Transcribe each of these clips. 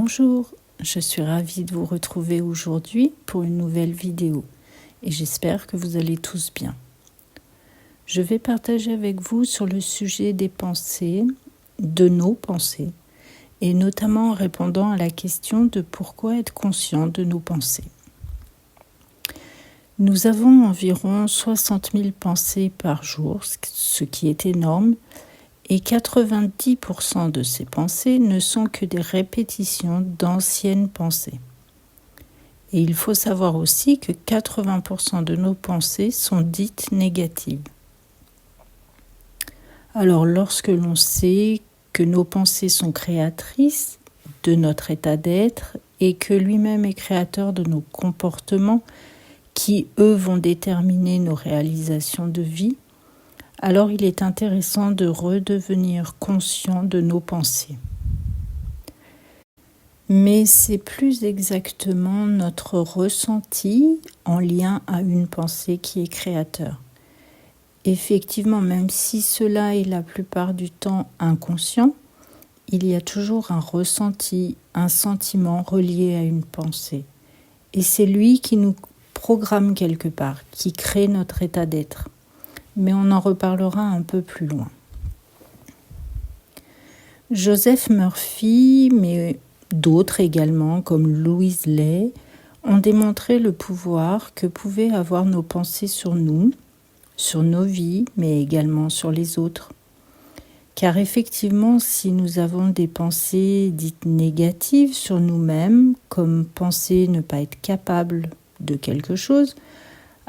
Bonjour, je suis ravie de vous retrouver aujourd'hui pour une nouvelle vidéo et j'espère que vous allez tous bien. Je vais partager avec vous sur le sujet des pensées, de nos pensées, et notamment en répondant à la question de pourquoi être conscient de nos pensées. Nous avons environ 60 000 pensées par jour, ce qui est énorme, et 90% de ces pensées ne sont que des répétitions d'anciennes pensées. Et il faut savoir aussi que 80% de nos pensées sont dites négatives. Alors lorsque l'on sait que nos pensées sont créatrices de notre état d'être et que lui-même est créateur de nos comportements qui, eux, vont déterminer nos réalisations de vie, alors il est intéressant de redevenir conscient de nos pensées. Mais c'est plus exactement notre ressenti en lien à une pensée qui est créateur. Effectivement, même si cela est la plupart du temps inconscient, il y a toujours un ressenti, un sentiment relié à une pensée. Et c'est lui qui nous programme quelque part, qui crée notre état d'être. Mais on en reparlera un peu plus loin. Joseph Murphy, mais d'autres également, comme Louise Hay, ont démontré le pouvoir que pouvaient avoir nos pensées sur nous, sur nos vies, mais également sur les autres. Car effectivement, si nous avons des pensées dites négatives sur nous-mêmes, comme penser ne pas être capable de quelque chose,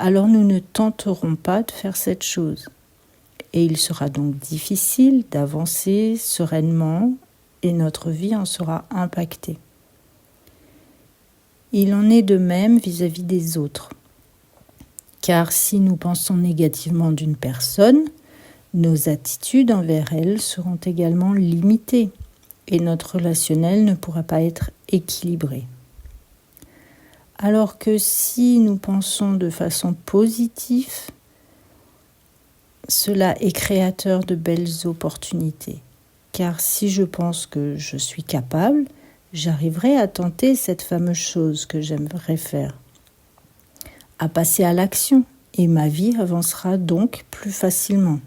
alors nous ne tenterons pas de faire cette chose. Et il sera donc difficile d'avancer sereinement et notre vie en sera impactée. Il en est de même vis-à-vis des autres. Car si nous pensons négativement d'une personne, nos attitudes envers elle seront également limitées et notre relationnel ne pourra pas être équilibré. Alors que si nous pensons de façon positive, cela est créateur de belles opportunités. Car si je pense que je suis capable, j'arriverai à tenter cette fameuse chose que j'aimerais faire, à passer à l'action, et ma vie avancera donc plus facilement.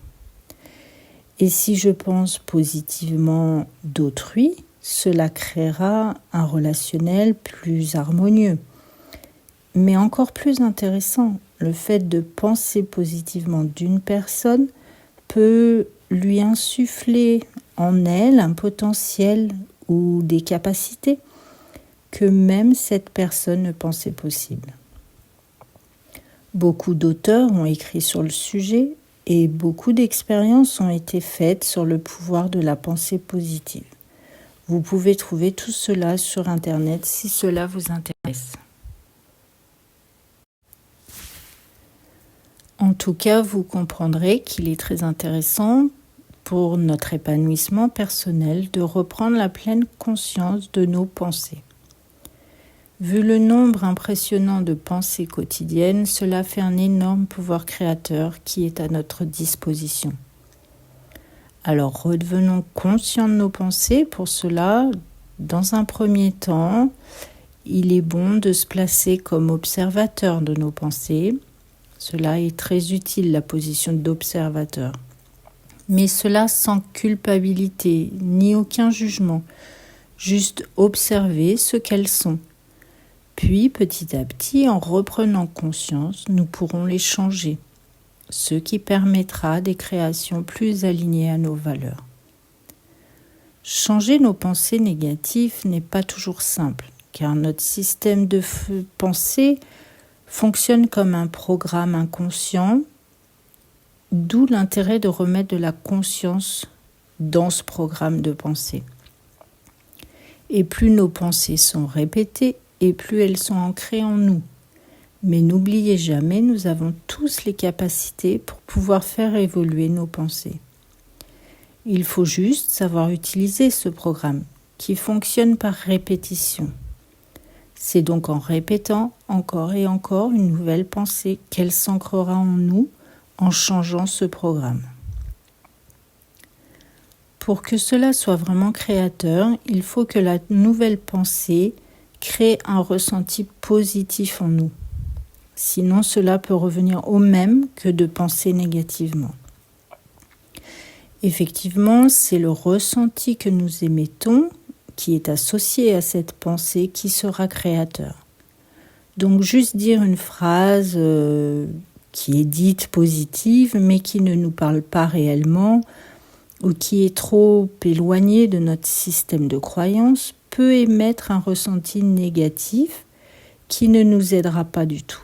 Et si je pense positivement d'autrui, cela créera un relationnel plus harmonieux. Mais encore plus intéressant, le fait de penser positivement d'une personne peut lui insuffler en elle un potentiel ou des capacités que même cette personne ne pensait possible. Beaucoup d'auteurs ont écrit sur le sujet et beaucoup d'expériences ont été faites sur le pouvoir de la pensée positive. Vous pouvez trouver tout cela sur Internet si cela vous intéresse. En tout cas, vous comprendrez qu'il est très intéressant pour notre épanouissement personnel de reprendre la pleine conscience de nos pensées. Vu le nombre impressionnant de pensées quotidiennes, cela fait un énorme pouvoir créateur qui est à notre disposition. Alors redevenons conscients de nos pensées. Pour cela, dans un premier temps, il est bon de se placer comme observateur de nos pensées. Cela est très utile, la position d'observateur. Mais cela sans culpabilité, ni aucun jugement. Juste observer ce qu'elles sont. Puis, petit à petit, en reprenant conscience, nous pourrons les changer, ce qui permettra des créations plus alignées à nos valeurs. Changer nos pensées négatives n'est pas toujours simple, car notre système de pensée fonctionne comme un programme inconscient, d'où l'intérêt de remettre de la conscience dans ce programme de pensée. Et plus nos pensées sont répétées, et plus elles sont ancrées en nous. Mais n'oubliez jamais, nous avons tous les capacités pour pouvoir faire évoluer nos pensées. Il faut juste savoir utiliser ce programme, qui fonctionne par répétition. C'est donc en répétant encore et encore une nouvelle pensée qu'elle s'ancrera en nous en changeant ce programme. Pour que cela soit vraiment créateur, il faut que la nouvelle pensée crée un ressenti positif en nous. Sinon, cela peut revenir au même que de penser négativement. Effectivement, c'est le ressenti que nous émettons qui est associé à cette pensée qui sera créateur. Donc juste dire une phrase qui est dite positive mais qui ne nous parle pas réellement ou qui est trop éloignée de notre système de croyance peut émettre un ressenti négatif qui ne nous aidera pas du tout.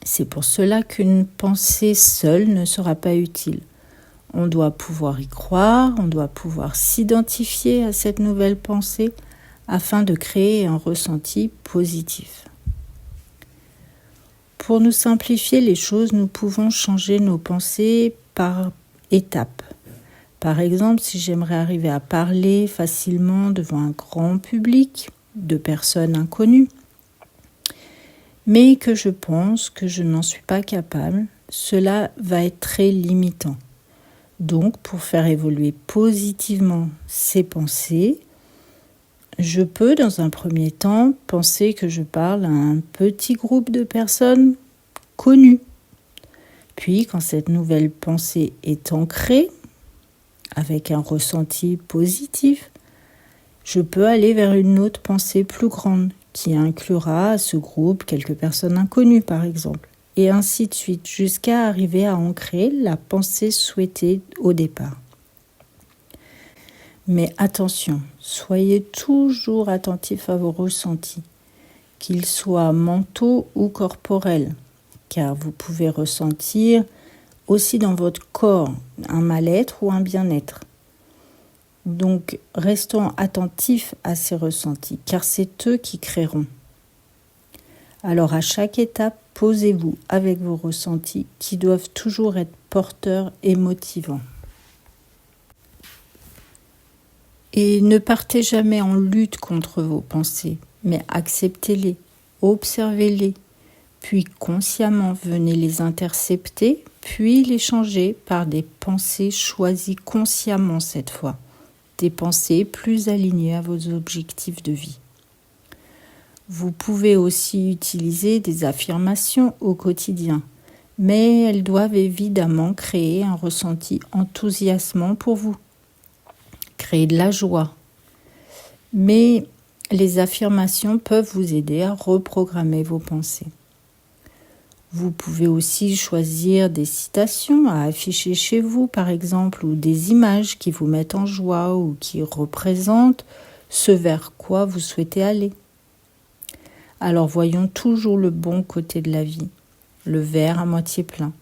C'est pour cela qu'une pensée seule ne sera pas utile. On doit pouvoir y croire, on doit pouvoir s'identifier à cette nouvelle pensée afin de créer un ressenti positif. Pour nous simplifier les choses, nous pouvons changer nos pensées par étapes. Par exemple, si j'aimerais arriver à parler facilement devant un grand public de personnes inconnues, mais que je pense que je n'en suis pas capable, cela va être très limitant. Donc, pour faire évoluer positivement ces pensées, je peux, dans un premier temps, penser que je parle à un petit groupe de personnes connues. Puis, quand cette nouvelle pensée est ancrée, avec un ressenti positif, je peux aller vers une autre pensée plus grande, qui inclura à ce groupe quelques personnes inconnues, par exemple. Et ainsi de suite, jusqu'à arriver à ancrer la pensée souhaitée au départ. Mais attention, soyez toujours attentifs à vos ressentis, qu'ils soient mentaux ou corporels, car vous pouvez ressentir aussi dans votre corps un mal-être ou un bien-être. Donc, restons attentifs à ces ressentis, car c'est eux qui créeront. Alors, à chaque étape, posez-vous avec vos ressentis qui doivent toujours être porteurs et motivants. Et ne partez jamais en lutte contre vos pensées, mais acceptez-les, observez-les, puis consciemment venez les intercepter, puis les changer par des pensées choisies consciemment cette fois, des pensées plus alignées à vos objectifs de vie. Vous pouvez aussi utiliser des affirmations au quotidien, mais elles doivent évidemment créer un ressenti enthousiasmant pour vous, créer de la joie. Mais les affirmations peuvent vous aider à reprogrammer vos pensées. Vous pouvez aussi choisir des citations à afficher chez vous, par exemple, ou des images qui vous mettent en joie ou qui représentent ce vers quoi vous souhaitez aller. Alors voyons toujours le bon côté de la vie, le verre à moitié plein.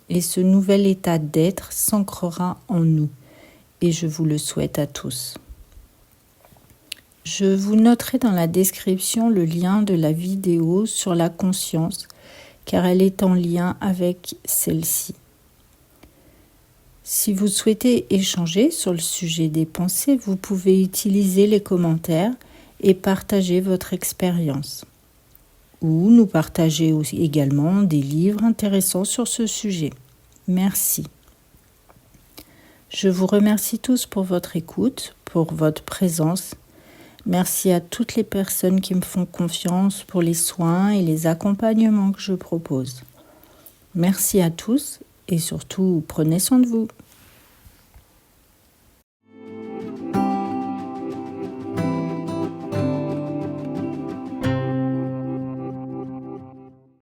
Et ce nouvel état d'être s'ancrera en nous. Et je vous le souhaite à tous. Je vous noterai dans la description le lien de la vidéo sur la conscience, car elle est en lien avec celle-ci. Si vous souhaitez échanger sur le sujet des pensées, vous pouvez utiliser les commentaires et partager votre expérience. Ou nous partager aussi également des livres intéressants sur ce sujet. Merci. Je vous remercie tous pour votre écoute, pour votre présence. Merci à toutes les personnes qui me font confiance pour les soins et les accompagnements que je propose. Merci à tous et surtout, prenez soin de vous.